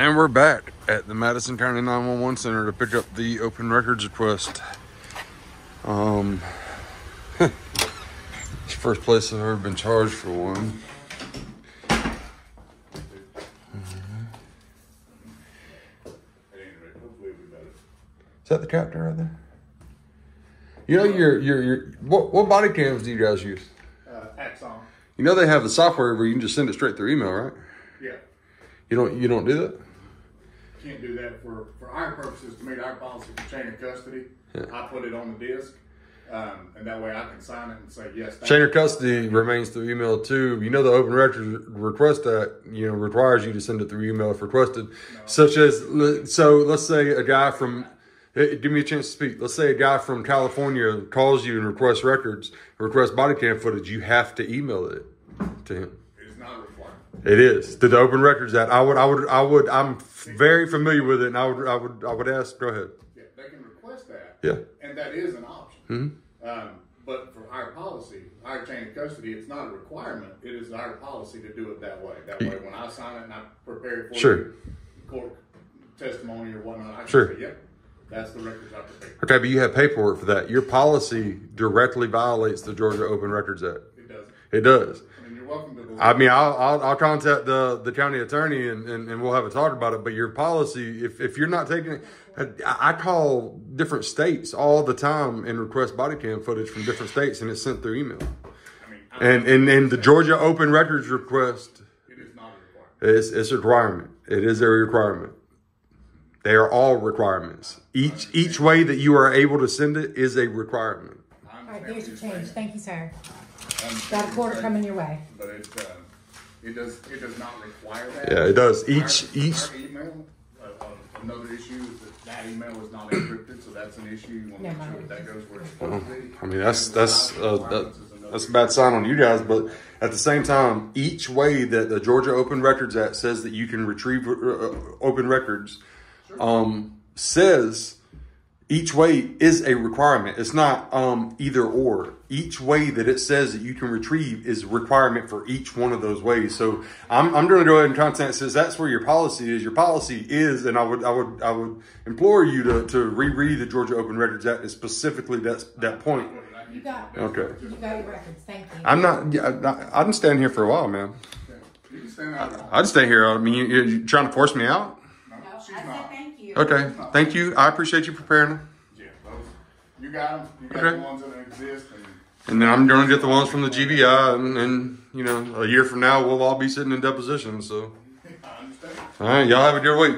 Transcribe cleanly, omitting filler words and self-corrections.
And we're back at the Madison County 911 Center to pick up the open records request. It's the first place I've ever been charged for one. Is that the captain right there? You know what body cams do you guys use? Axon. You know they have the software where you can just send it straight through email, right? Yeah. You don't do that? Can't do that for our purposes to meet our policy for chain of custody. Yeah. I put it on the disc, and that way I can sign it and say yes. Chain of custody remains through email too. You know the Open Records Request Act, requires you to send it through email if requested. No. Such as, so let's say a guy from, give me a chance to speak. Let's say a guy from California calls you and requests body cam footage. You have to email it to him. It is not a requirement. It is. To the Open Records Act. I'm very familiar with it, and I would ask. Go ahead. Yeah, they can request that. Yeah. And that is an option. Mm-hmm. But for our policy, our chain of custody, it's not a requirement. It is our policy to do it that way. That way, when I sign it and I prepare it for you, court testimony or whatnot, I can say, yep, that's the records I prepared. Okay, but you have paperwork for that. Your policy directly violates the Georgia Open Records Act. It doesn't. It does. You're welcome to I mean, I'll contact the county attorney and we'll have a talk about it. But your policy, if you're not taking it, I call different states all the time and request body cam footage from different states, and it's sent through email. I mean, and the Georgia Open Records request, it is not a requirement. It's a requirement. It is a requirement. They are all requirements. Each way that you are able to send it is a requirement. All right, there's your change. Thank you, sir. Got a quarter coming your way. But it does not require that. Yeah, it does. Our email, another issue is that email is not encrypted, so that's an issue. You want to make sure that goes where it's supposed to be. I mean, that's a bad sign on you guys, but at the same time, each way that the Georgia Open Records Act says that you can retrieve open records, says each way is a requirement. It's not either or. Each way that it says that you can retrieve is a requirement for each one of those ways. So I'm going to go ahead and contact, says that's where your policy is. Your policy is, and I would implore you to reread the Georgia Open Records Act, and specifically that point. You got okay. You got your records. Thank you. I'm not. I didn't stand here for a while, man. You can stand out. I just stay here. I mean, you're trying to force me out? No, I said thank you. Okay, thank you. I appreciate you preparing them. Yeah, you got them. You got the ones that exist. And then I'm going to get the ones from the GVI, and a year from now, we'll all be sitting in depositions. So, I understand. All right, y'all have a good week.